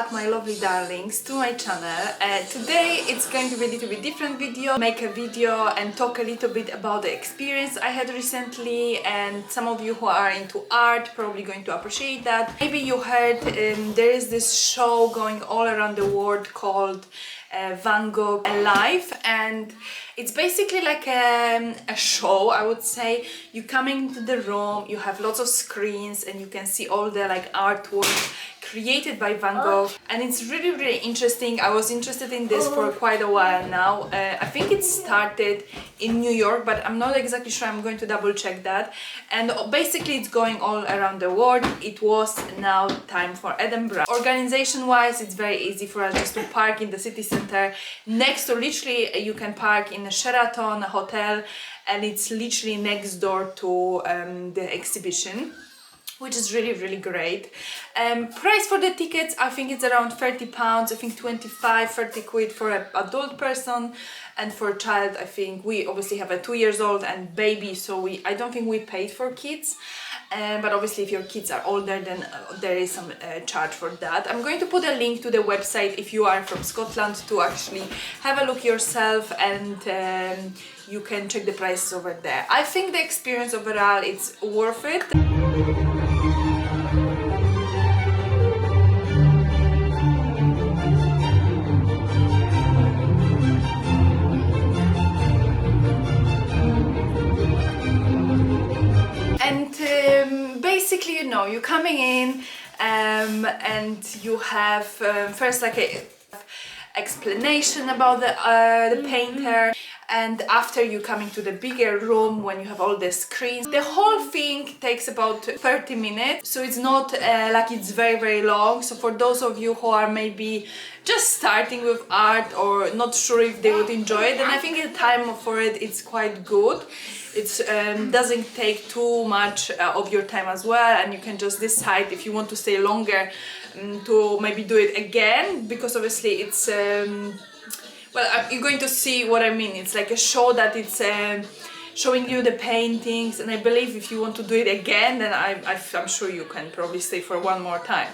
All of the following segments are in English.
back, my lovely darlings, to my channel. Today it's going to be a little bit different video, make a video and talk a little bit about the experience I had recently, and some of you who are into art probably going to appreciate that. Maybe you heard there is this show going all around the world called Van Gogh Alive, and it's basically like a show, I would say. You come into the room, you have lots of screens and you can see all the like artwork created by Van Gogh, and it's really interesting. I was interested in this for quite a while now. I think it started in New York, but I'm not exactly sure. I'm going to double check that. And basically it's going all around the world. It was now time for Edinburgh. Organization wise, it's very easy for us just to park in the city center next to, literally you can park in a Sheraton, a hotel, and it's literally next door to the exhibition, which is really great. Price for the tickets, I think it's around £30. I think 25-30 quid for an adult person, and for a child, I think we obviously have a 2 years old and baby, so I don't think we paid for kids. But obviously if your kids are older, then there is some charge for that. I'm going to put a link to the website if you are from Scotland to actually have a look yourself, and you can check the prices over there. I think the experience overall, it's worth it. Basically, you know, you're coming in and you have first like a explanation about the painter, and after you come into the bigger room when you have all the screens. The whole thing takes about 30 minutes, so it's not like it's very long. So for those of you who are maybe just starting with art or not sure if they would enjoy it, then I think the time for it is quite good. It doesn't take too much of your time as well, and you can just decide if you want to stay longer to maybe do it again, because obviously it's well, you're going to see what I mean. It's like a show that it's showing you the paintings, and I believe if you want to do it again, then I'm sure you can probably stay for one more time.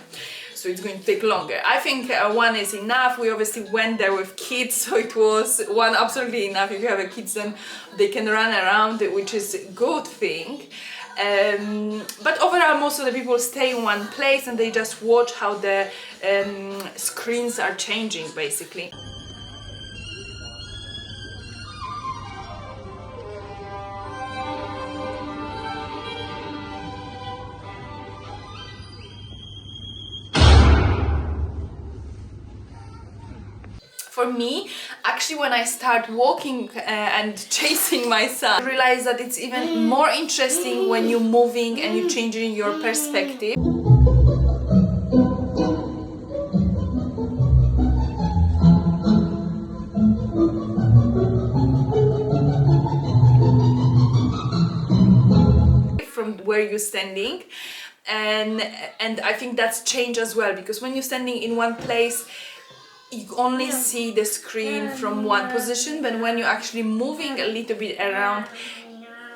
So it's going to take longer. I think one is enough. We obviously went there with kids, so it was one absolutely enough. If you have a kids, then they can run around, which is a good thing. But overall, most of the people stay in one place and they just watch how the screens are changing, basically. For me, actually, when I start walking and chasing my son, I realize that it's even more interesting when you're moving and you're changing your perspective. From where you're standing, and I think that's changed as well, because when you're standing in one place, you only see the screen from one position, but when you're actually moving a little bit around,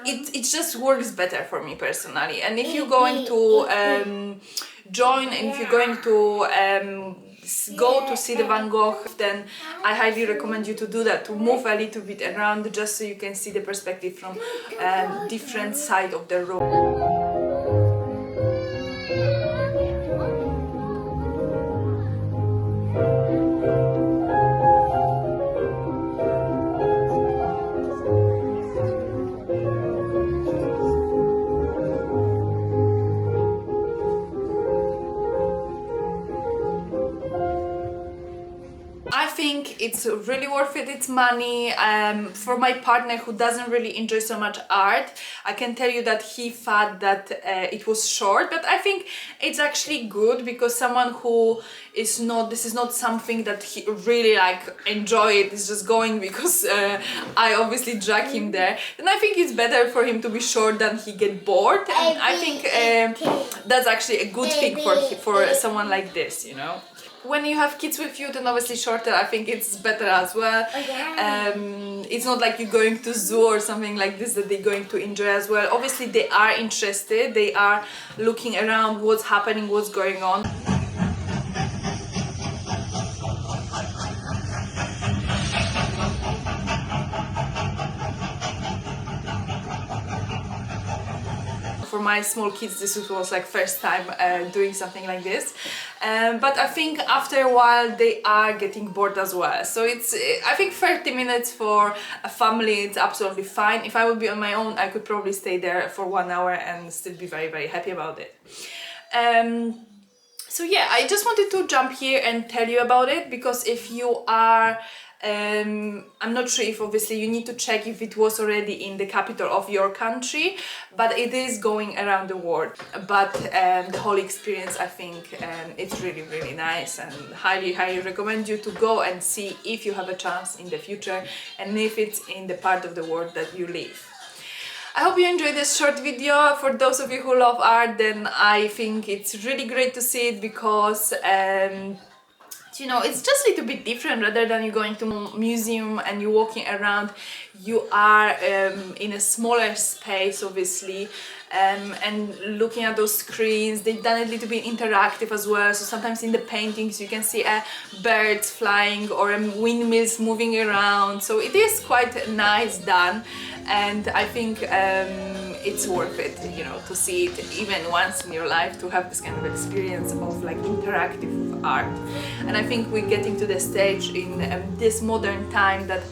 it just works better for me personally. And if you're going to join, and if you're going to go to see the Van Gogh, then I highly recommend you to do that, to move a little bit around, just so you can see the perspective from different side of the room. I think it's really worth it. It's money. For my partner who doesn't really enjoy so much art, I can tell you that he thought that it was short, but I think it's actually good, because someone who is not, this is not something that he really like enjoy it, is just going because I obviously drag him there, then I think it's better for him to be short than he get bored, and I think that's actually a good thing for someone like this, you know. When you have kids with you, then obviously shorter, I think it's better as well. It's not like you're going to zoo or something like this that they're going to enjoy as well. Obviously they are interested, they are looking around what's happening, what's going on. for my small kids this was like first time doing something like this, but I think after a while they are getting bored as well. So it's I think 30 minutes for a family it's absolutely fine. If I would be on my own, I could probably stay there for 1 hour and still be very, very happy about it. So yeah, I just wanted to jump here and tell you about it, because if you are I'm not sure if obviously you need to check if it was already in the capital of your country, but it is going around the world. But the whole experience, I think it's really, really nice, and highly, highly recommend you to go and see if you have a chance in the future and if it's in the part of the world that you live. I hope you enjoyed this short video. For those of you who love art, then I think it's really great to see it, because you know, it's just a little bit different. Rather than you going to a museum and you walking around, you are in a smaller space, obviously, and looking at those screens. They've done it a little bit interactive as well, so sometimes in the paintings you can see birds flying or windmills moving around, so it is quite nice done, and I think it's worth it, you know, to see it even once in your life, to have this kind of experience of like interactive art. And I think we're getting to the stage in this modern time that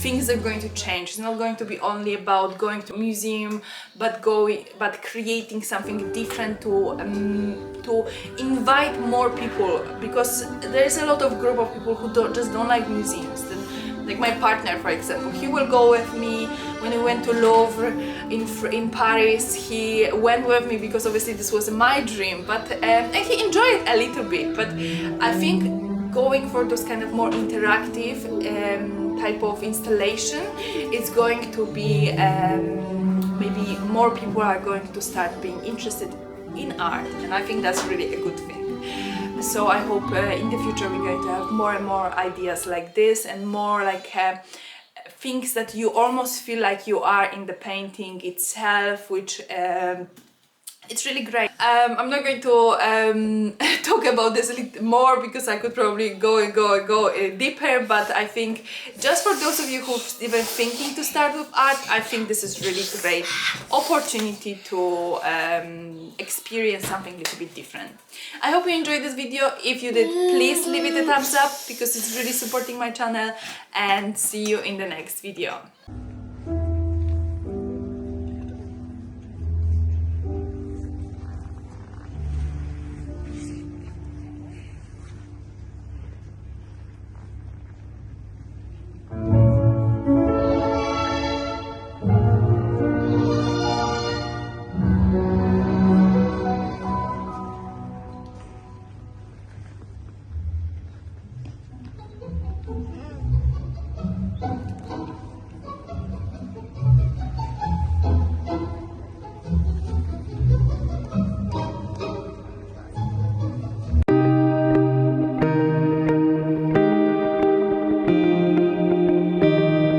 things are going to change. It's not going to be only about going to a museum, but creating something different to invite more people, because there's a lot of group of people who don't like museums. Like my partner, for example, he will go with me. When we went to Louvre in Paris, he went with me because obviously this was my dream, but and he enjoyed it a little bit. But I think going for those kind of more interactive type of installation, it's going to be maybe more people are going to start being interested in art, and I think that's really a good thing. So I hope in the future we're going to have more and more ideas like this, and more like things that you almost feel like you are in the painting itself, which it's really great. I'm not going to talk about this a little more, because I could probably go deeper, but I think just for those of you who's even thinking to start with art, I think this is really great opportunity to experience something a little bit different. I hope you enjoyed this video. If you did, please leave it a thumbs up, because it's really supporting my channel, and see you in the next video.